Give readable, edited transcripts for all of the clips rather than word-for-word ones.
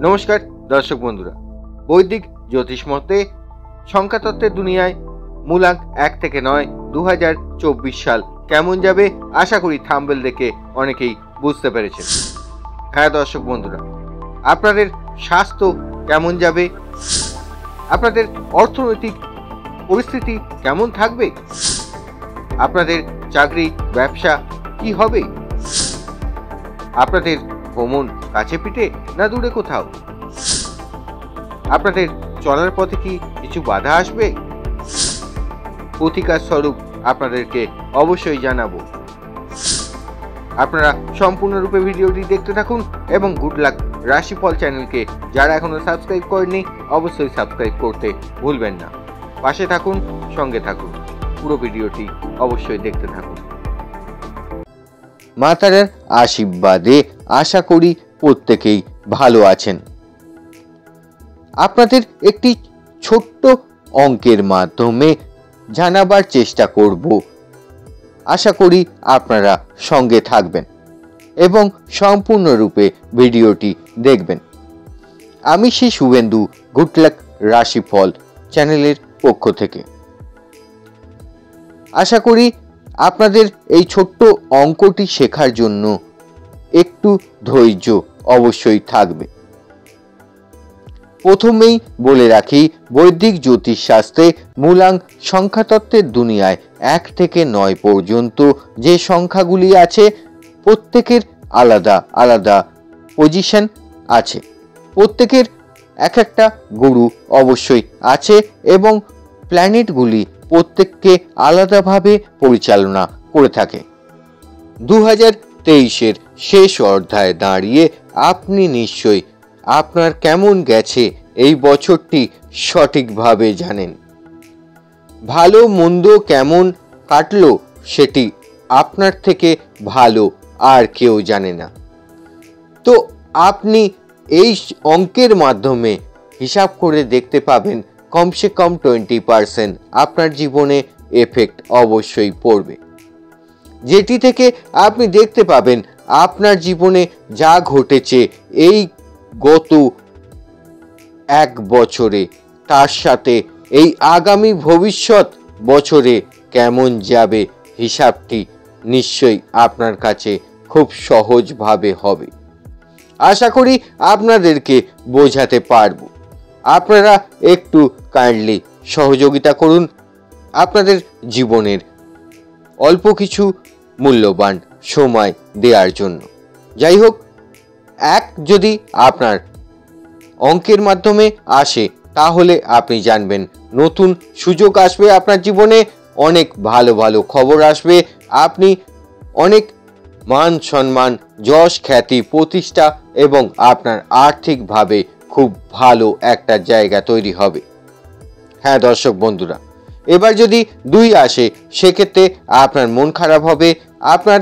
নমস্কার দর্শক বন্ধুরা, বৈদিক জ্যোতিষ মতে সংখ্যাতত্ত্বের দুনিয়ায় মূলাঙ্ক 1 থেকে 9 2024 সাল কেমন যাবে আশা করি থাম্বনেল দেখে অনেকেই বুঝতে পেরেছেন। হ্যাঁ দর্শক বন্ধুরা, আপনাদের স্বাস্থ্য কেমন যাবে, আপনাদের অর্থনৈতিক পরিস্থিতি কেমন থাকবে, আপনাদের চাকরি ব্যবসা কি হবে, আপনাদের ভ্রমণ কাছে পিঠে না দূরে কোথাও, আপনাদের চলার পথে কি কিছু বাধা আসবে, প্রতিকার স্বরূপ আপনাদেরকে অবশ্যই জানাবো। আপনারা সম্পূর্ণরূপে ভিডিওটি দেখতে থাকুন এবং গুড লাক রাশিফল চ্যানেলকে যারা এখনো সাবস্ক্রাইব করেননি অবশ্যই সাবস্ক্রাইব করতে ভুলবেন না। পাশে থাকুন, সঙ্গে থাকুন, পুরো ভিডিওটি অবশ্যই দেখতে থাকুন। মা তারার আশীর্বাদে আশা করি প্রত্যেকেই ভালো আছেন। আপনাদের একটি ছোট্ট অঙ্কের মাধ্যমে জানাবার চেষ্টা করব। আশা করি আপনারা সঙ্গে থাকবেন এবং সম্পূর্ণরূপে ভিডিওটি দেখবেন। আমি শ্রী শুভেন্দু গুড লাক রাশিফল চ্যানেলের পক্ষ থেকে আশা করি আপনাদের এই ছোট্ট অঙ্কটি শেখার জন্য একটু ধৈর্য অবশ্যই থাকবে। প্রথমেই বলে রাখি, বৈদিক জ্যোতিষ শাস্ত্রে মূলাঙ্ক সংখ্যাতত্ত্বের দুনিয়ায় 1 থেকে 9 পর্যন্ত যে সংখ্যাগুলি আছে প্রত্যেকের আলাদা আলাদা পজিশন আছে, প্রত্যেকের এক একটা গুরু অবশ্যই আছে এবং প্ল্যানেটগুলি প্রত্যেককে আলাদাভাবে পরিচালনা করে থাকে। 2023-এর শেষ অধ্যায়ে দাঁড়িয়ে আপনি নিশ্চয়ই আপনার কেমন গেছে এই বছরটি সঠিকভাবে জানেন। ভালো মন্দ কেমন কাটলো সেটি আপনার থেকে ভালো আর কেউ জানে না। তো আপনি এই অঙ্কের মাধ্যমে হিসাব করে দেখতে পাবেন কমসে কম 20% আপনার জীবনে এফেক্ট অবশ্যই পড়বে, যেটি থেকে আপনি দেখতে পাবেন আপনার জীবনে যা ঘটেছে এই গত 1 বছরে তার সাথে এই আগামী ভবিষ্যৎ বছরে কেমন যাবে হিসাবটি নিশ্চয়ই আপনার কাছে খুব সহজভাবে হবে। আশা করি আপনাদেরকে বোঝাতে পারবো। আপনারা একটু কাইন্ডলি সহযোগিতা করুন আপনাদের জীবনের অল্প কিছু মূল্যবান সময় দেওয়ার জন্য। যাই হোক, যদি আপনার অঙ্কের মাধ্যমে আসে তাহলে আপনি জানবেন নতুন সুযোগ আসবে আপনার জীবনে, অনেক ভালো ভালো খবর আসবে, আপনি অনেক মান সম্মান যশ খ্যাতি প্রতিষ্ঠা এবং আপনার আর্থিকভাবে খুব ভালো একটা জায়গা তৈরি হবে। হ্যাঁ দর্শক বন্ধুরা, এবার যদি 2 আসে সেক্ষেত্রে আপনার মন খারাপ হবে, আপনার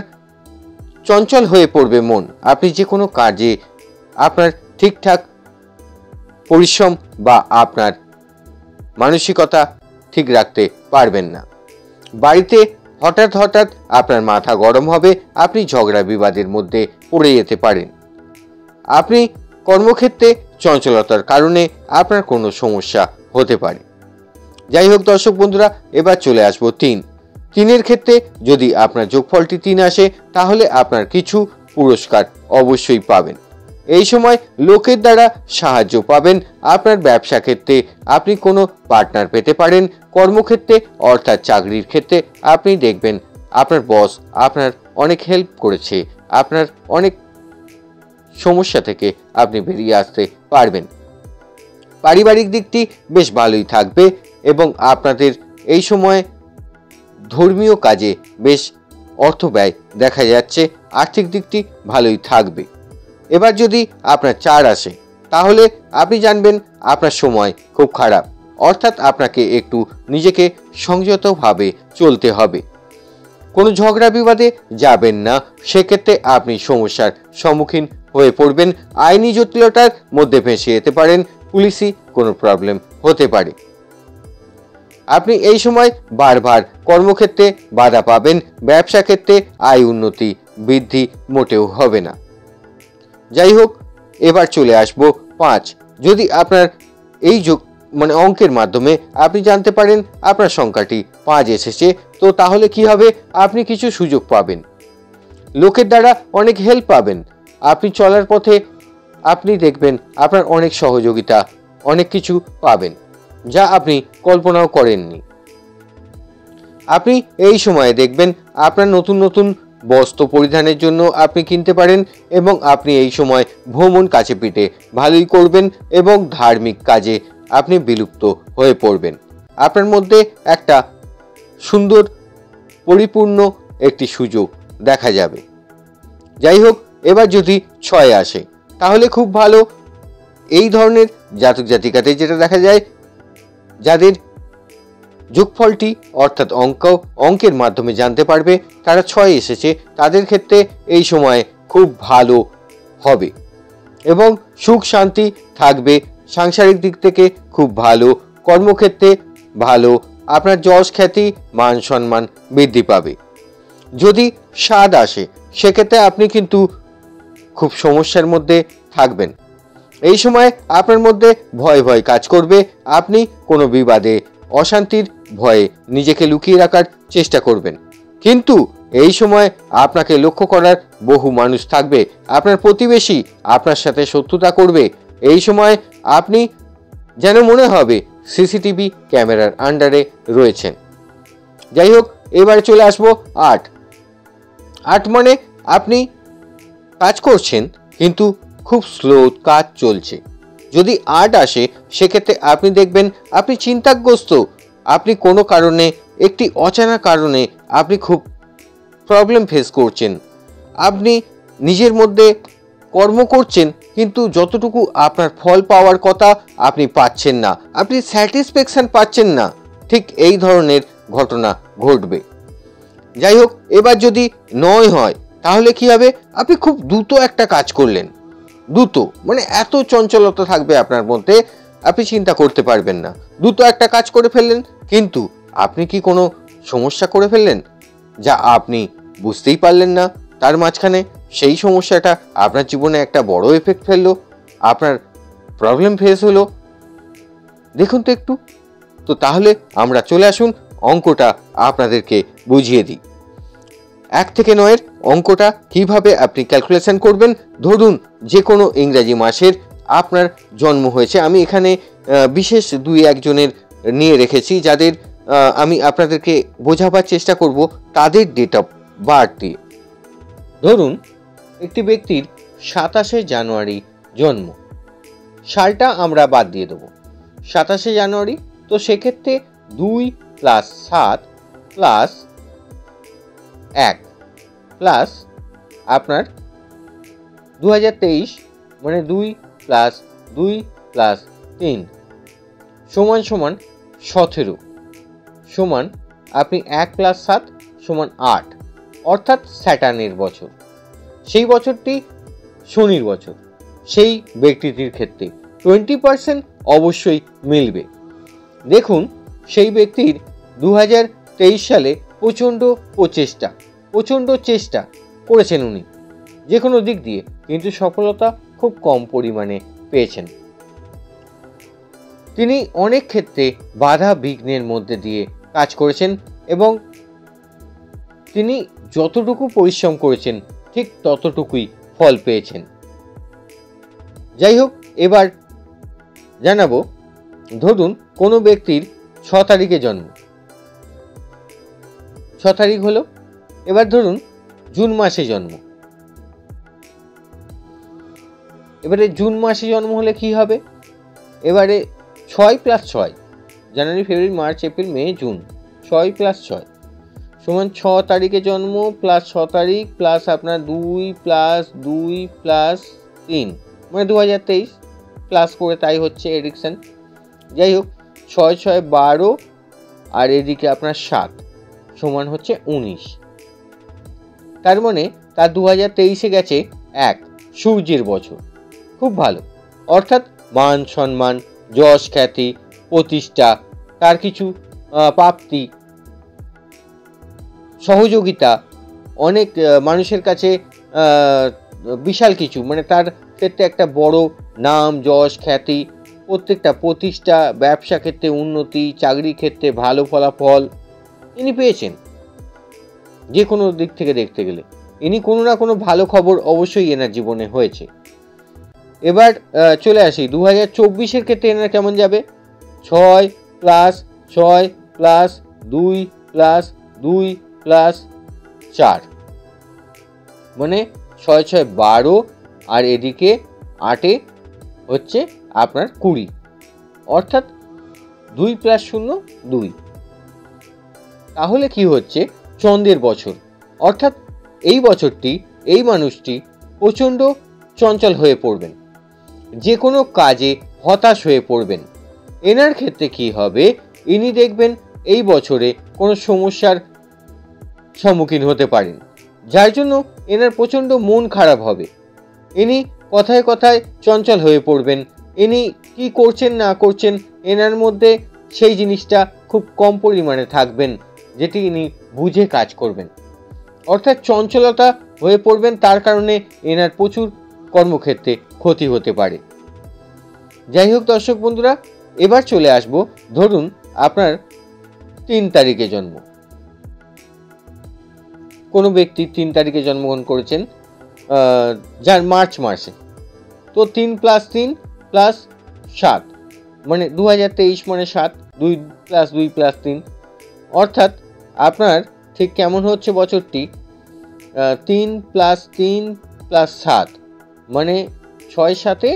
চঞ্চল হয়ে পড়বে মন, আপনি যে কোনো কাজে আপনার ঠিকঠাক পরিশ্রম বা আপনার মানসিকতা ঠিক রাখতে পারবেন না। বাড়িতে হঠাৎ হঠাৎ আপনার মাথা গরম হবে, আপনি ঝগড়া বিবাদের মধ্যে পড়ে যেতে পারেন। আপনি কর্মক্ষেত্রে চঞ্চলতার কারণে আপনার কোনো সমস্যা হতে পারে। যাই হোক দর্শক বন্ধুরা, এবার চলে আসবো 3-এর ক্ষেত্রে যদি আপনার যোগফলটি 3 আসে তাহলে আপনার কিছু পুরস্কার অবশ্যই পাবেন। এই সময় লোকের দ্বারা সাহায্য পাবেন, আপনার ব্যবসা ক্ষেত্রে আপনি কোনো পার্টনার পেতে পারেন, কর্মক্ষেত্রে অর্থাৎ চাকরির ক্ষেত্রে আপনি দেখবেন আপনার বস আপনার অনেক হেল্প করেছে, আপনার অনেক সমস্যা থেকে আপনি বেরিয়ে আসতে পারবেন। পারিবারিক দিকটি বেশ ভালোই থাকবে এবং আপনাদের এই সময় ধর্মীয় কাজে বেশ অর্থ ব্যয় দেখা যাচ্ছে, আর্থিক দিকটি ভালোই থাকবে। এবার যদি আপনার 4 আসে তাহলে আপনি জানবেন আপনার সময় খুব খারাপ, অর্থাৎ আপনাকে একটু নিজেকে সংযতভাবে চলতে হবে, কোনো ঝগড়া বিবাদে যাবেন না, সেক্ষেত্রে আপনি সমস্যার সম্মুখীন হয়ে পড়বেন, আইনি জটিলতার মধ্যে ফেঁসে যেতে পারেন, পুলিশি কোনো প্রবলেম হতে পারে। আপনি এই সময় বারবার কর্মক্ষেত্রে বাধা পাবেন, ব্যবসা ক্ষেত্রে আয় উন্নতি বৃদ্ধি মোটেও হবে না। যাই হোক, এবার চলে আসবো 5। যদি আপনার এই যোগ মানে অঙ্কের মাধ্যমে আপনি জানতে পারেন আপনার সংখ্যাটি 5 এসেছে, তো তাহলে কি হবে, আপনি কিছু সুযোগ পাবেন, লোকের দ্বারা অনেক হেল্প পাবেন। আপনি চলার পথে আপনি দেখবেন আপনার অনেক সহযোগিতা, অনেক কিছু পাবেন যা আপনি কল্পনাও করেননি। আপনি এই সময়ে দেখবেন আপনার নতুন নতুন বস্ত্র পরিধানের জন্য আপনি কিনতে পারেন, এবং আপনি এই সময় ভ্রমণ কাছে পিঠে ভালোই করবেন এবং ধার্মিক কাজে আপনি বিলুপ্ত হয়ে পড়বেন। আপনার মধ্যে একটা সুন্দর পরিপূর্ণ একটি সুযোগ দেখা যাবে। যাই হোক, এবার যদি 6 আসে তাহলে খুব ভালো। এই ধরনের জাতক জাতিকাতে যেটা দেখা যায়, যাদের যোগফলটি অর্থাৎ অঙ্কের মাধ্যমে জানতে পারবে তারা 6 এসেছে, তাদের ক্ষেত্রে এই সময় খুব ভালো হবে এবং সুখ শান্তি থাকবে। সাংসারিক দিক থেকে খুব ভালো, কর্মক্ষেত্রে ভালো, আপনার যশ খ্যাতি মান সম্মান বৃদ্ধি পাবে। যদি 7 আসে সেক্ষেত্রে আপনি কিন্তু খুব সমস্যার মধ্যে থাকবেন। এই সময় আপনার মধ্যে ভয় ভয় কাজ করবে, আপনি কোনো বিবাদে অশান্তির ভয়ে নিজেকে লুকিয়ে রাখার চেষ্টা করবেন, কিন্তু এই সময় আপনাকে লক্ষ্য করার বহু মানুষ থাকবে। আপনার প্রতিবেশী আপনার সাথে শত্রুতা করবে। এই সময় আপনি যেন মনে হবে সিসিটিভি ক্যামেরার আন্ডারে রয়েছেন। যাই হোক, এবারে চলে আসবো 8। 8 মানে আপনি কাজ করছেন কিন্তু খুব স্লো কাজ চলছে। যদি 8 আসে সেক্ষেত্রে আপনি দেখবেন আপনি চিন্তাগ্রস্ত, আপনি কোনো কারণে একটি অজানা কারণে আপনি খুব প্রবলেম ফেস করছেন। আপনি নিজের মধ্যে কর্ম করছেন কিন্তু যতটুকু আপনার ফল পাওয়ার কথা আপনি পাচ্ছেন না, আপনি স্যাটিসফ্যাকশন পাচ্ছেন না, ঠিক এই ধরনের ঘটনা ঘটবে। যাই হোক, এবার যদি 9 হয় তাহলে কি হবে, আপনি খুব দ্রুত একটা কাজ করলেন, দ্রুত মানে এত চঞ্চলতা থাকবে আপনার মধ্যে আপনি চিন্তা করতে পারবেন না। দ্রুত একটা কাজ করে ফেললেন, কিন্তু আপনি কি কোনো সমস্যা করে ফেললেন যা আপনি বুঝতেই পারলেন না, তার মাঝখানে সেই সমস্যাটা আপনার জীবনে একটা বড় এফেক্ট ফেললো, আপনার প্রবলেম ফেস হলো। দেখুন তো একটু। তো তাহলে আমরা চলে আসুন অঙ্কটা আপনাদেরকে বুঝিয়ে দিই। 1 থেকে 9 অঙ্কটা কিভাবে আপনি ক্যালকুলেশন করবেন। ধরুন যে কোনো ইংরাজি মাসের আপনার জন্ম হয়েছে, আমি এখানে বিশেষ 2-1 জনের নিয়ে রেখেছি যাদের আমি আপনাদেরকে বোঝাবার চেষ্টা করব তাদের ডেট অফ বার্থ দিয়ে। ধরুন একটি ব্যক্তির 27শে জানুয়ারি জন্ম, সালটা আমরা বাদ দিয়ে দেবো 27শে জানুয়ারি। তো সেক্ষেত্রে 2 + 7 + 1 প্লাস আপনার 2023 মানে 2 + 2 + 3 সমান 17 সমান আপনি 1 + 7 সমান 8, অর্থাৎ স্যাটার্নের বছর। সেই বছরটি শনির বছর। সেই ব্যক্তিটির ক্ষেত্রে 20% অবশ্যই মিলবে। দেখুন সেই ব্যক্তির 2023 সালে প্রচণ্ড চেষ্টা করেছেন উনি যে কোনো দিক দিয়ে, কিন্তু সফলতা খুব কম পরিমাণে পেয়েছেন। তিনি অনেক ক্ষেত্রে বাধা বিঘ্নের মধ্যে দিয়ে কাজ করেছেন এবং তিনি যতটুকু পরিশ্রম করেছেন ঠিক ততটুকুই ফল পেয়েছেন। যাই হোক, এবার জানাবো ধরুন কোনো ব্যক্তির 6 তারিখে জন্ম, 6 তারিখ হলো। এবার ধরুন জুন মাসে জন্ম। এবারে জুন মাসে জন্ম হলে কি হবে, এবারে 6 + 6 জানুয়ারি ফেব্রুয়ারি মার্চ এপ্রিল মে জুন, 6 + 6 সমান 6 তারিখে জন্ম প্লাস 6 তারিখ প্লাস আপনার 2 + 2 + 3 মানে 2023 প্লাস করে, তাই হচ্ছে এডিকশন। যাই হোক, 6 × 6 = 12 আর এদিকে আপনার 7 সমান হচ্ছে 19। তার মানে তার 2023-এ গেছে 1 সূর্যের বছর, খুব ভালো। অর্থাৎ মান সম্মান, যশ খ্যাতি, প্রতিষ্ঠা, তার কিছু প্রাপ্তি, সহযোগিতা, অনেক মানুষের কাছে বিশাল কিছু, মানে তার ক্ষেত্রে একটা বড় নাম, যশ, খ্যাতি, প্রত্যেকটা প্রতিষ্ঠা, ব্যবসা ক্ষেত্রে উন্নতি, চাকরি ক্ষেত্রে ভালো ফলাফল ইনি পেয়েছেন। যে কোনো দিক থেকে দেখতে গেলে ইনি কোনো না কোনো ভালো খবর অবশ্যই এনার জীবনে হয়েছে। এবার চলে আসি 2024-এর ক্ষেত্রে এনার কেমন যাবে। 6 + 6 + 2 + 2 + 4, মানে 6 6 12, আর এদিকে 8-এ হচ্ছে আপনার 20, অর্থাৎ 2 + 0 2। তাহলে কি হচ্ছে, চন্দ্রের বছর, অর্থাৎ এই বছরটি এই মানুষটি প্রচণ্ড চঞ্চল হয়ে পড়বেন, যে কোনো কাজে হতাশ হয়ে পড়বেন। এনার ক্ষেত্রে কি হবে, ইনি দেখবেন এই বছরে কোনো সমস্যার সম্মুখীন হতে পারেন, যার জন্য এনার প্রচণ্ড মন খারাপ হবে। ইনি কথায় কথায় চঞ্চল হয়ে পড়বেন। ইনি কি করছেন না করছেন এনার মধ্যে সেই জিনিসটা খুব কম পরিমাণে থাকবেন, যেটি ইনি বুঝে কাজ করবেন, অর্থাৎ চঞ্চলতা হয়ে পড়বেন। তার কারণে এনার প্রচুর কর্মক্ষেত্রে ক্ষতি হতে পারে। যাই হোক দর্শক বন্ধুরা, এবার চলে আসব, ধরুন আপনার 3 তারিখে জন্ম, কোনো ব্যক্তি 3 তারিখে জন্মগ্রহণ করেছেন, যার মার্চ মাসে, তো 3 + 3 + 7, মানে 2023 মানে 7, 2 + 2 + 3, অর্থাৎ আপনার ঠিক কেমন হচ্ছে বছরটি, 3 + 3 + 7, মানে 6 7-এ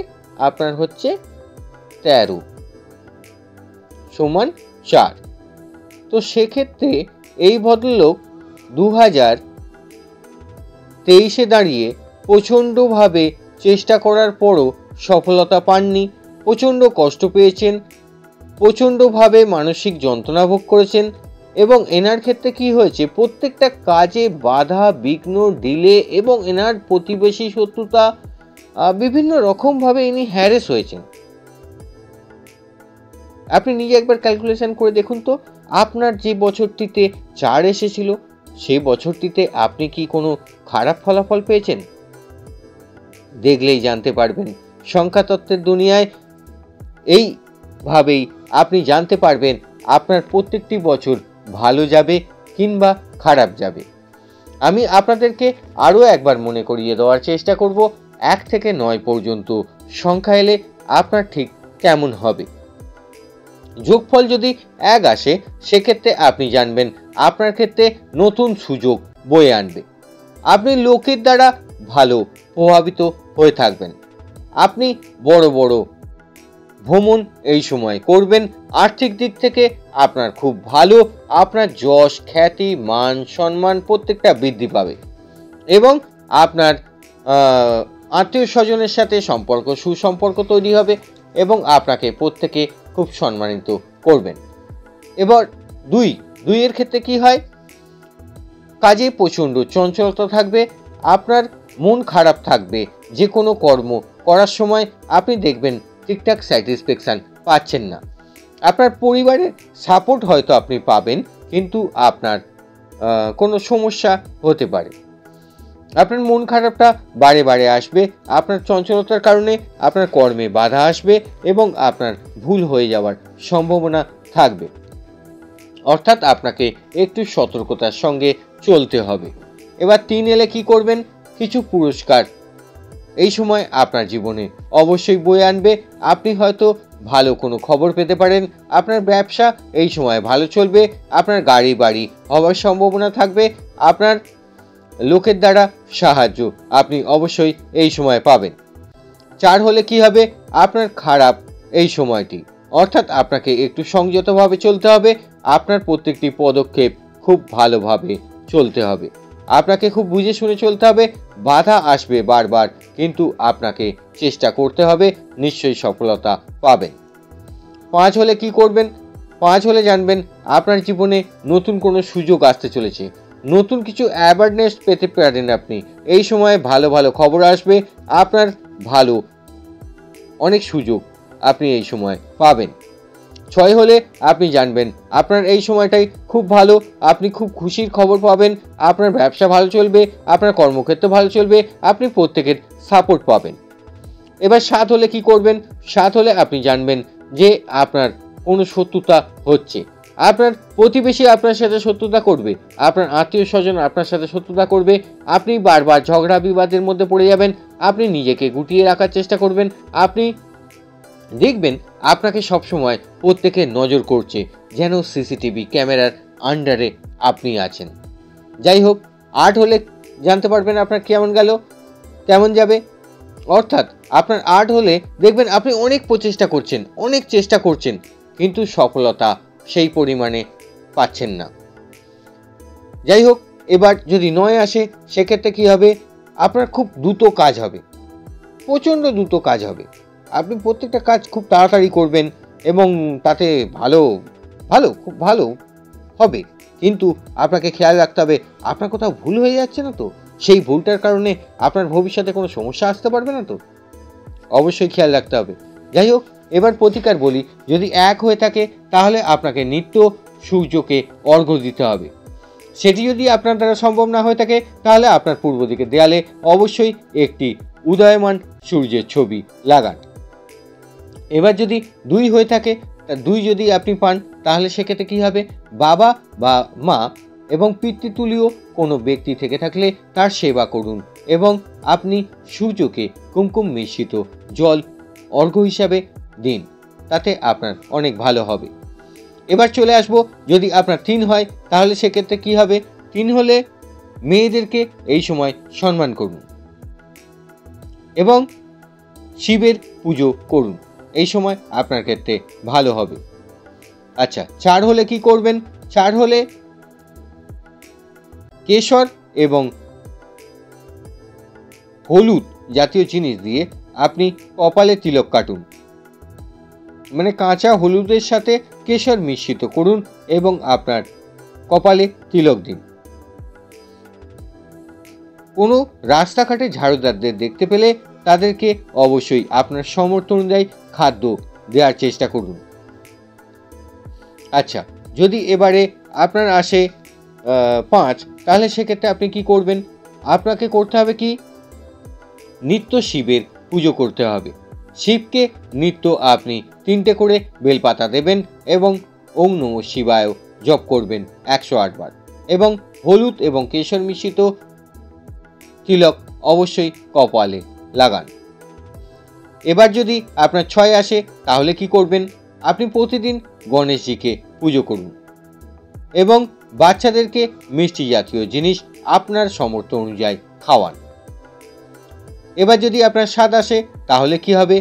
আপনার হচ্ছে 13 সমান 4। তো সেক্ষেত্রে এই ভদ্রলোক 2023-এ দাঁড়িয়ে প্রচণ্ডভাবে চেষ্টা করার পরও সফলতা পাননি, প্রচণ্ড কষ্ট পেয়েছেন, প্রচণ্ডভাবে মানসিক যন্ত্রণা ভোগ করেছেন, এবং এনার ক্ষেত্রে কি হয়েছে, প্রত্যেকটা কাজে বাধা, বিঘ্ন, ডিলে এবং এনার প্রতিবেশী শত্রুতা, বিভিন্ন রকমভাবে ইনি হ্যারেস হয়েছেন। আপনি নিজে একবার ক্যালকুলেশন করে দেখুন তো, আপনার যে বছরটিতে 4 এসেছিল সেই বছরটিতে আপনি কি কোনো খারাপ ফলাফল পেয়েছেন? দেখলেই জানতে পারবেন। সংখ্যাতত্ত্বের দুনিয়ায় এইভাবেই আপনি জানতে পারবেন আপনার প্রত্যেকটি বছর ভালো যাবে কিংবা খারাপ যাবে। আমি আপনাদেরকে আরও একবার মনে করিয়ে দেওয়ার চেষ্টা করব, 1 থেকে 9 পর্যন্ত সংখ্যা এলে আপনার ঠিক কেমন হবে। যোগফল যদি 1 আসে, সেক্ষেত্রে আপনি জানবেন আপনার ক্ষেত্রে নতুন সুযোগ বয়ে আনবে। আপনি লোকের দ্বারা ভালো প্রভাবিত হয়ে থাকবেন। আপনি বড় বড় ভ্রমণ এই সময় করবেন। আর্থিক দিক থেকে আপনার খুব ভালো, আপনার যশ, খ্যাতি, মান, সম্মান প্রত্যেকটা বৃদ্ধি পাবে, এবং আপনার আত্মীয় স্বজনের সাথে সুসম্পর্ক তৈরি হবে, এবং আপনাকে প্রত্যেকে খুব সম্মানিত করবেন। এবার 2 এর ক্ষেত্রে কি হয়, কাজে প্রচণ্ড চঞ্চলতা থাকবে, আপনার মন খারাপ থাকবে, যে কোনো কর্ম করার সময় আপনি দেখবেন ঠিকঠাক স্যাটিসফ্যাকশান পাচ্ছেন না। আপনার পরিবারের সাপোর্ট হয়তো আপনি পাবেন, কিন্তু আপনার কোনো সমস্যা হতে পারে। আপনার মন খারাপটা বারে বারে আসবে, আপনার চঞ্চলতার কারণে আপনার কর্মে বাধা আসবে, এবং আপনার ভুল হয়ে যাওয়ার সম্ভাবনা থাকবে, অর্থাৎ আপনাকে একটু সতর্কতার সঙ্গে চলতে হবে। এবার 3 এলে কি করবেন, কিছু পুরস্কার এই সময় আপনার জীবনে অবশ্যই বয়ে আনবে। আপনি হয়তো ভালো কোনো খবর পেতে পারেন, আপনার ব্যবসা এই সময় ভালো চলবে, আপনার গাড়ি বাড়ি হওয়ার সম্ভাবনা থাকবে, আপনার লোকের দ্বারা সাহায্য আপনি অবশ্যই এই সময় পাবেন। 4 হলে কি হবে, আপনার খারাপ এই সময়টি, অর্থাৎ আপনাকে একটু সংযতভাবে চলতে হবে, আপনার প্রত্যেকটি পদক্ষেপ খুব ভালোভাবে চলতে হবে, আপনাকে খুব বুঝে শুনে চলতে হবে। বাধা আসবে বারবার, কিন্তু আপনাকে চেষ্টা করতে হবে, নিশ্চয়ই সফলতা পাবেন। 5 হলে কি করবেন, 5 হলে জানবেন আপনার জীবনে নতুন কোনো সুযোগ আসতে চলেছে, নতুন কিছু অ্যাওয়ারনেস পেতে পারেন আপনি এই সময়, ভালো ভালো খবর আসবে, আপনার ভালো অনেক সুযোগ আপনি এই সময় পাবেন। 6 হলে আপনি জানবেন আপনার এই সময়টাই খুব ভালো, আপনি খুব খুশির খবর পাবেন, আপনার ব্যবসা ভালো চলবে, আপনার কর্মক্ষেত্র ভালো চলবে, আপনি প্রত্যেকের সাপোর্ট পাবেন। এবার 7 হলে কি করবেন? 7 হলে আপনি জানবেন যে আপনার কোনো শত্রুতা হচ্ছে, আপনার প্রতিবেশী আপনার সাথে শত্রুতা করবে, আপনার আত্মীয় স্বজন আপনার সাথে শত্রুতা করবে, আপনি বারবার ঝগড়া বিবাদের মধ্যে পড়ে যাবেন, আপনি নিজেকে গুটিয়ে রাখার চেষ্টা করবেন, আপনি দেখবেন আপনাকে সবসময় প্রত্যেকে নজর করছে, যেন সিসিটিভি ক্যামেরার আন্ডারে আপনি আছেন। যাই হোক, 8 হলে জানতে পারবেন আপনার কেমন গেল, কেমন যাবে। অর্থাৎ আপনার 8 হলে দেখবেন আপনি অনেক প্রচেষ্টা করছেন, অনেক চেষ্টা করছেন, কিন্তু সফলতা সেই পরিমাণে পাচ্ছেন না। যাই হোক, এবার যদি 9 আসে সেক্ষেত্রে কি হবে? আপনার খুব দ্রুত কাজ হবে, প্রচণ্ড দ্রুত কাজ হবে, আপনি প্রত্যেকটা কাজ খুব তাড়াতাড়ি করবেন এবং তাতে খুব ভালো হবে। কিন্তু আপনাকে খেয়াল রাখতে হবে আপনার কোথাও ভুল হয়ে যাচ্ছে না তো, সেই ভুলটার কারণে আপনার ভবিষ্যতে কোনো সমস্যা আসতে পারবে না তো, অবশ্যই খেয়াল রাখতে হবে। যাই হোক, এবার প্রতিকার বলি, যদি 1 হয়ে থাকে তাহলে আপনাকে নিত্য সূর্যকে অর্ঘ্য দিতে হবে। সেটি যদি আপনার দ্বারা সম্ভব না হয়ে থাকে তাহলে আপনার পূর্ব দিকের দেয়ালে অবশ্যই একটি উদয়মান সূর্যের ছবি লাগান। এবার যদি 2 হয়ে থাকে, 2 যদি আপনি পান তাহলে সেক্ষেত্রে কী হবে? বাবা বা মা এবং পিতৃতুল্য কোনো ব্যক্তি থেকে থাকলে তার সেবা করুন এবং আপনি সূর্যকে কুমকুম মিশ্রিত জল অর্ঘ্য হিসাবে দিন, তাতে আপনার অনেক ভালো হবে। এবার চলে আসবো, যদি আপনার 3 হয় তাহলে সেক্ষেত্রে কী হবে? 3 হলে মেয়েদেরকে এই সময় সম্মান করুন এবং শিবের পুজো করুন, এই সময় আপনার ক্ষেত্রে ভালো হবে। আচ্ছা, 4 হলে কি করবেন? 4 হলে কেশর এবং হলুদ জাতীয় জিনিস দিয়ে আপনি কপালে তিলক কাটুন, মানে কাঁচা হলুদের সাথে কেশর মিশ্রিত করুন এবং আপনার কপালে তিলক দিন। কোনো রাস্তাঘাটে ঝাড়ুদারদের দেখতে পেলে তাদেরকে অবশ্যই আপনার সামর্থ্য অনুযায়ী খাদ্য দেওয়ার চেষ্টা করুন। আচ্ছা, যদি এবারে আপনার আসে 5, তাহলে সেক্ষেত্রে আপনি কি করবেন? আপনাকে করতে হবে কি? নিত্য শিবের পুজো করতে হবে। শিবকে নিত্য আপনি 3টে করে বেলপাতা দেবেন এবং ওং নমঃ শিবায় জপ করবেন 108 বার এবং হলুদ এবং কেশর মিশ্রিত তিলক অবশ্যই কপালে লাগান। এবার যদি আপনার 6 আসে তাহলে কি করবেন? আপনি প্রতিদিন গণেশজিকে পুজো করুন এবং বাচ্চাদেরকে মিষ্টি জাতীয় জিনিস আপনার সামর্থ্য অনুযায়ী খাওয়ান। এবার যদি আপনার 7 আসে তাহলে কি হবে?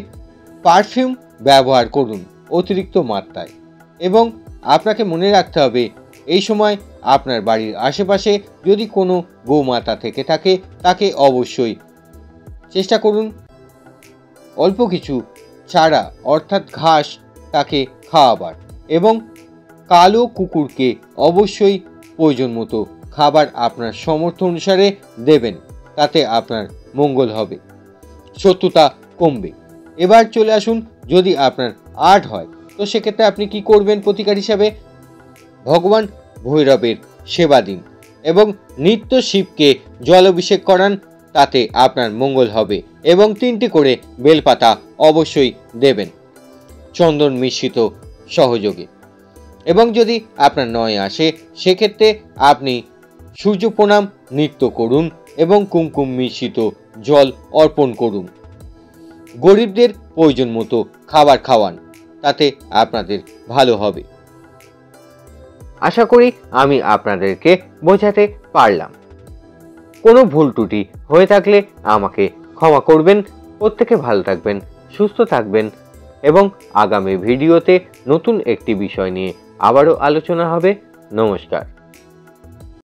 পারফিউম ব্যবহার করুন অতিরিক্ত মাত্রায় এবং আপনাকে মনে রাখতে হবে এই সময় আপনার বাড়ির আশেপাশে যদি কোনো গোমাতা থেকে থাকে তাকে অবশ্যই চেষ্টা করুন অল্প কিছু চারা অর্থাৎ ঘাস তাকে খাওয়াবার এবং কালো কুকুরকে অবশ্যই প্রয়োজন মতো খাবার আপনার সামর্থ্য অনুসারে দেবেন, তাতে আপনার মঙ্গল হবে, শত্রুতা কমবে। এবার চলে আসুন, যদি আপনার 8 হয় তো সেক্ষেত্রে আপনি কি করবেন? প্রতিকার হিসাবে ভগবান ভৈরবের সেবা দিন এবং নিত্য শিবকে জল অভিষেক করান, তাতে আপনার মঙ্গল হবে এবং 3টি করে বেলপাতা অবশ্যই দেবেন চন্দন মিশ্রিত সহযোগে। এবং যদি আপনার 9 আসে সেক্ষেত্রে আপনি সূর্য প্রণাম নিত্য করুন এবং কুমকুম মিশ্রিত জল অর্পণ করুন, গরিবদের প্রয়োজন মতো খাবার খাওয়ান, তাতে আপনাদের ভালো হবে। আশা করি আমি আপনাদেরকে বোঝাতে পারলাম। কোনো ভুল ত্রুটি হয়ে থাকলে আমাকে ক্ষমা করবেন। প্রত্যেকে ভালো থাকবেন, সুস্থ থাকবেন এবং আগামী ভিডিওতে নতুন একটি বিষয় নিয়ে আবারও আলোচনা হবে। নমস্কার।